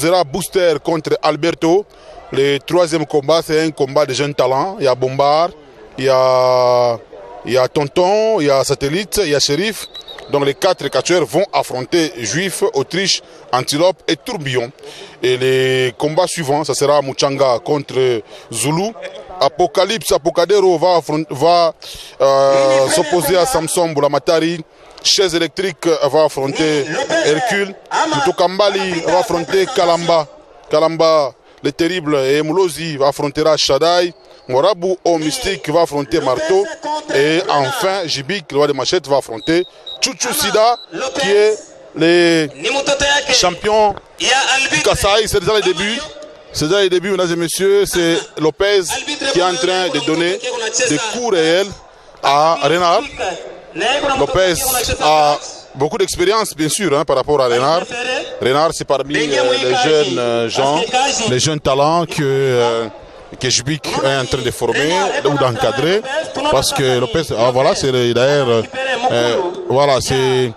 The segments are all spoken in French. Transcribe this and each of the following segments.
opposera Booster contre Alberto. Le troisième combat, c'est un combat de jeunes talents. Il y a Bombard, il y a Tonton, il y a Satellite, il y a Shérif. Donc les 4 catcheurs vont affronter Juif, Autriche, Antilope et Tourbillon. Et les combats suivants, ça sera Muchanga contre Zulu. Apocalypse, Apocadero va s'opposer à Samson Boulamatari. Chaise électrique va affronter Hercule. Mutokambali va affronter Kalamba le terrible, et Moulozi va affronter Shaddai. Morabu au mystique va affronter Marteau. Et enfin, Jibik, le roi des machettes, va affronter Chuchu Sida, qui est le champion du Kasaï. C'est déjà le début. C'est déjà le début, mesdames et messieurs. C'est Lopez qui est en train de donner des coups réels à Renard. Lopez a beaucoup d'expérience, bien sûr, hein, par rapport à Renard. Renard, c'est parmi les jeunes gens, les jeunes talents que Jubik est en train de former ou d'encadrer. Parce que Lopez, voilà, c'est d'ailleurs, voilà, c'est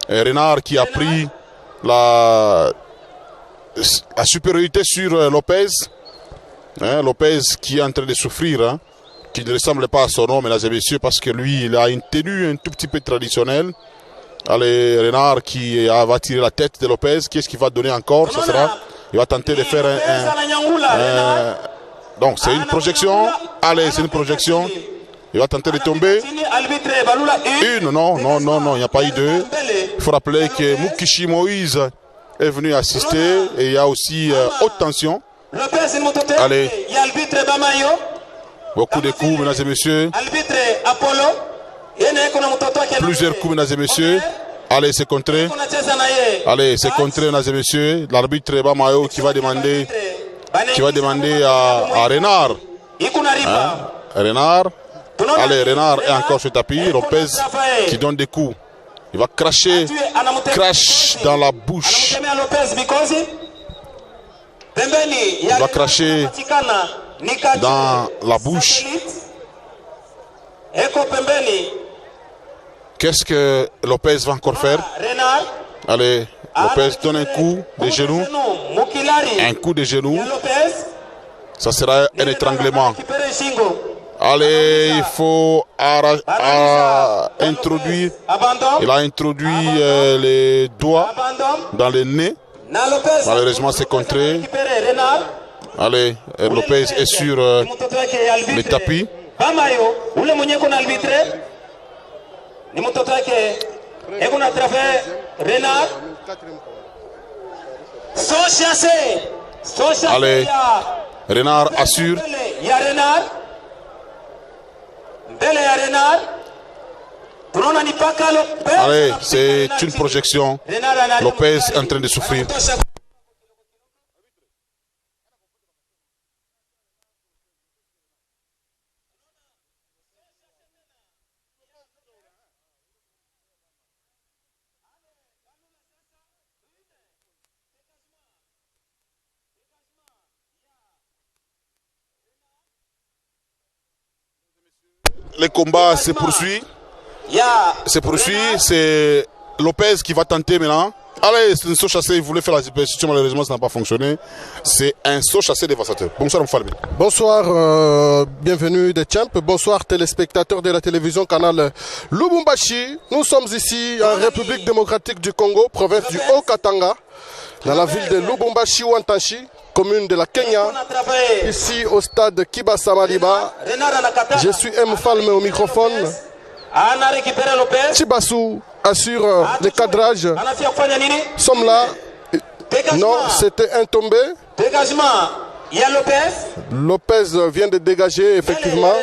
Renard qui a pris la supériorité sur Lopez. Hein, Lopez qui est en train de souffrir, hein, qui ne ressemble pas à son nom, mesdames et messieurs, parce que lui, il a une tenue un tout petit peu traditionnelle. Allez, Renard qui va tirer la tête de Lopez. Qu'est-ce qu'il va donner encore? Ça sera, il va tenter de faire donc c'est une projection. Allez, c'est une projection. Il va tenter de tomber. Une, non, il n'y a pas eu deux. Il faut rappeler que Mukishi Moïse est venu assister. Et il y a aussi haute tension. Allez. Beaucoup de coups, mesdames et messieurs. Plusieurs coups, mesdames et messieurs. Allez, c'est contré. Allez, c'est contré, mesdames et messieurs. L'arbitre Bamayo qui va demander à Renard. Hein? Renard. Allez, Renard est encore sur le tapis. Lopez qui donne des coups. Il va cracher. Crache dans la bouche. Il va cracher dans la bouche. Qu'est-ce que Lopez va encore faire? Allez, Lopez donne un coup de genou. Un coup de genou. Ça sera un étranglement. Allez, il faut introduire. Il a introduit les doigts dans le nez. Malheureusement, c'est contré. Allez, Lopez est sur le tapis. Allez, Renard assure. Allez, c'est une projection. Lopez est en train de souffrir. Le combat se poursuit. C'est Lopez qui va tenter maintenant. Allez, c'est un saut chassé. Il voulait faire la superstition, malheureusement, ça n'a pas fonctionné. C'est un saut chassé dévastateur. Bonsoir, Mfalbi. Bonsoir, bienvenue des Champs. Bonsoir, téléspectateurs de la télévision canal Lubumbashi. Nous sommes ici en République démocratique du Congo, province du Haut-Katanga, dans la ville de Lubumbashi-Wantanchi, commune de la Kenya, ici au stade Kibasa Maliba. Je suis M. Falme au microphone. Chibassou assure le cadrage. Sommes là. Non, c'était un tombé. Lopez vient de dégager, effectivement.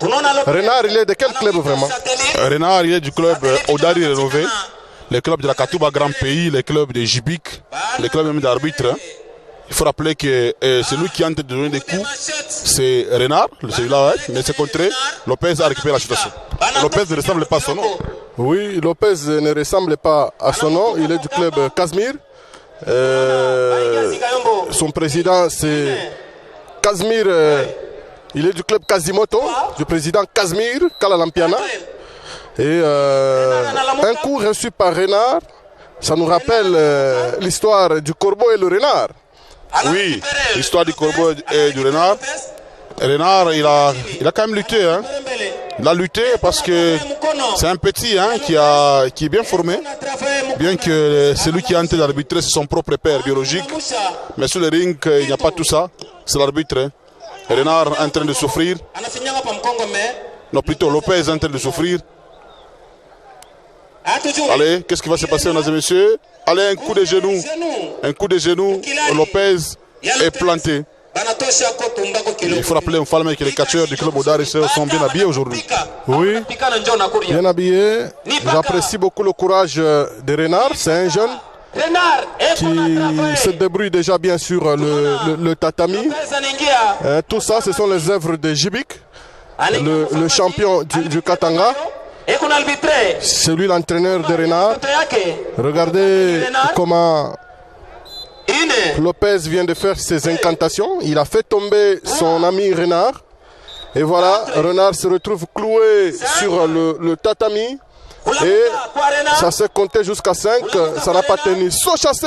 Renard, il est de quel club vraiment? Renard, il est du club Odari Rénové, le club de la Katouba Grand Pays, le club de Jibik, le club même d'arbitre. Il faut rappeler que celui qui est en train de donner des coups, c'est Renard, celui-là, ouais, mais c'est contré. Lopez a récupéré la situation. Lopez ne ressemble pas à son nom. Oui, Lopez ne ressemble pas à son nom. Il est du club Casimir. Son président, c'est Casimir. Il est du club Quasimoto, du président Casimir Kalalampiana. Et un coup reçu par Renard. Ça nous rappelle l'histoire du corbeau et le renard. Oui, l'histoire du corbeau et du renard. Renard, il a quand même lutté. Hein. Il a lutté parce que c'est un petit hein, qui est bien formé. Bien que celui qui est en train d'arbitrer, c'est son propre père biologique. Mais sur le ring, il n'y a pas tout ça. C'est l'arbitre. Hein. Renard est en train de souffrir. Non, plutôt Lopez est en train de souffrir. Allez, qu'est-ce qui va se passer, mesdames et messieurs? Allez, un coup de genou. Un coup de genou. Lopez est planté. Il faut rappeler un Falme que les catcheurs du club Odari sont bien habillés aujourd'hui. Oui, bien habillés. J'apprécie beaucoup le courage de Renard. C'est un jeune qui se débrouille déjà bien sur le tatami. Tout ça, ce sont les œuvres de Jibik, le champion du Katanga. C'est lui l'entraîneur de Renard. Regardez comment Lopez vient de faire ses incantations. Il a fait tomber son ami Renard. Et voilà, Renard se retrouve cloué sur le tatami. Et ça s'est compté jusqu'à 5. Ça n'a pas tenu. Saut chassé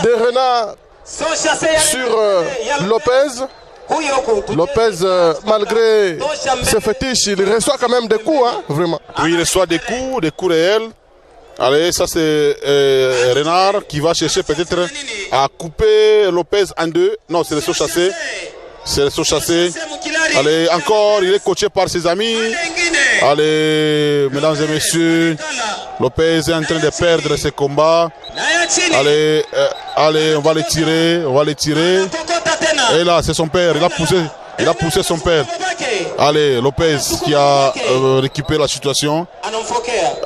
de Renard sur Lopez. Lopez, malgré ses fétiches, il reçoit quand même des coups, hein, vraiment. Oui, il reçoit des coups réels. Allez, ça c'est Renard qui va chercher peut-être à couper Lopez en deux. Non, c'est le saut chassé. C'est le saut chassé. Allez, encore, il est coaché par ses amis. Allez, mesdames et messieurs, Lopez est en train de perdre ses combats. Allez, allez, on va les tirer, Et là, c'est son père, il a poussé son père. Allez, Lopez qui a récupéré la situation.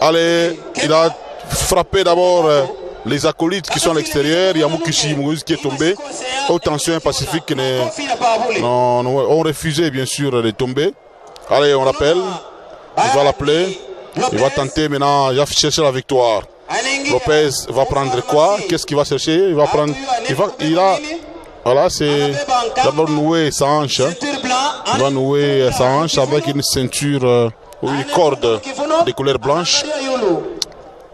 Allez, il a frappé d'abord les acolytes qui sont à l'extérieur. Il y a Mukishi qui est tombé. Haute tension pacifique ont refusé bien sûr de tomber. Allez, on rappelle. Il va l'appeler. Il va tenter maintenant, il va chercher la victoire. Lopez va prendre quoi? Qu'est-ce qu'il va chercher? Il va prendre. Voilà, c'est d'abord nouer sa hanche. Il va nouer sa hanche avec une ceinture ou une corde de couleur blanche.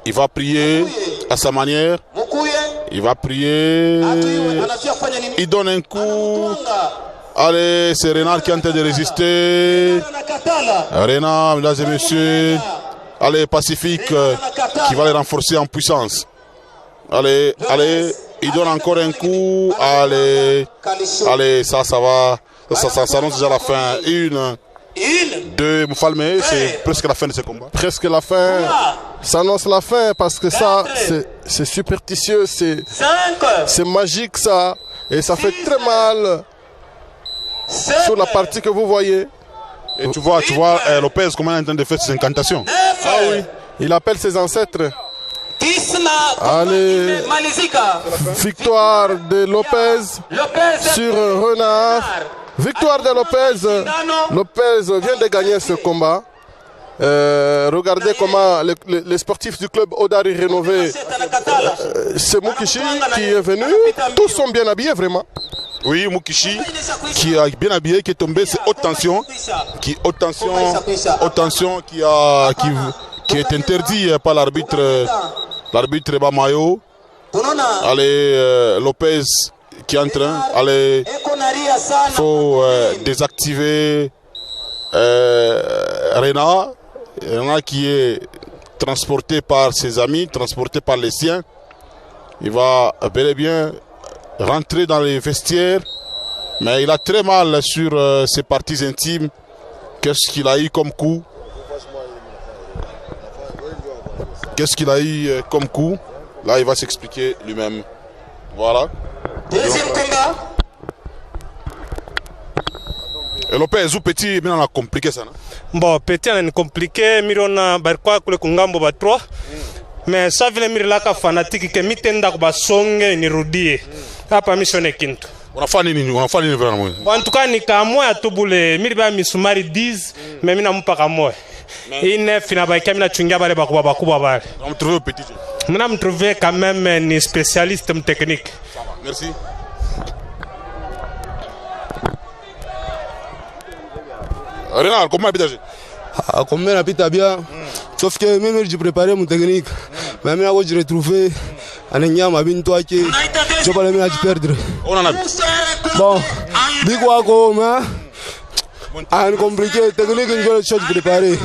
Il va prier à sa manière. Il va prier. Il donne un coup. Allez, c'est Renard qui est en train de résister. Renard, mesdames et messieurs. Allez, Pacifique qui va les renforcer en puissance. Allez, allez. Il donne encore un coup. Allez, allez, ça va. Ça annonce déjà la fin. Une, deux, Moufalme, c'est presque la fin de ce combat. Presque la fin. Ça annonce la fin parce que ça, c'est superstitieux, c'est magique ça. Et ça fait très mal sur la partie que vous voyez. Et tu vois Lopez comment il est en train de faire ses incantations. Ah oui, il appelle ses ancêtres. Allez, victoire de Lopez sur Renard. Victoire de Lopez. Lopez vient de gagner ce combat. Regardez comment les sportifs du club Odari Rénové, c'est Mukishi qui est venu. Tous sont bien habillés vraiment. Oui, Mukishi qui est bien habillé, qui est tombé, c'est haute tension. Haute tension qui est interdit par l'arbitre Bamayo. Allez, Lopez qui est en train. Allez, il faut désactiver Renard. Renard qui est transporté par ses amis, transporté par les siens. Il va bel et bien rentrer dans les vestiaires. Mais il a très mal sur ses parties intimes. Qu'est-ce qu'il a eu comme coup? Qu'est-ce qu'il a eu comme coup? Là, il va s'expliquer lui-même. Voilà. Deuxième combat. Et Lopez, ou petit, mais on a compliqué ça, non? Bon, petit, on a compliqué, mais on a barqué kule kungambo ba 3. Mais ça vile miri laka fanatique que mitenda kuba songe ni rudie. Hapa misione kintu. Unafanya nini vraiment? En tout cas ni kamwe atubule miri ba misumari 10, mais mina mpaka moyo. Ine fina ba kamina chungia bale bakubwa bale. On trouve petit. Mina me trouver quand même ni spécialiste en technique. Merci. Renard, comment habiter? Comme on habite bien, sauf que même je préparais mon technique, même là où je retrouvais, ananyama bintu ake joba le mina perdre On en a. bon big wako mais un compliqué technique une chose préparée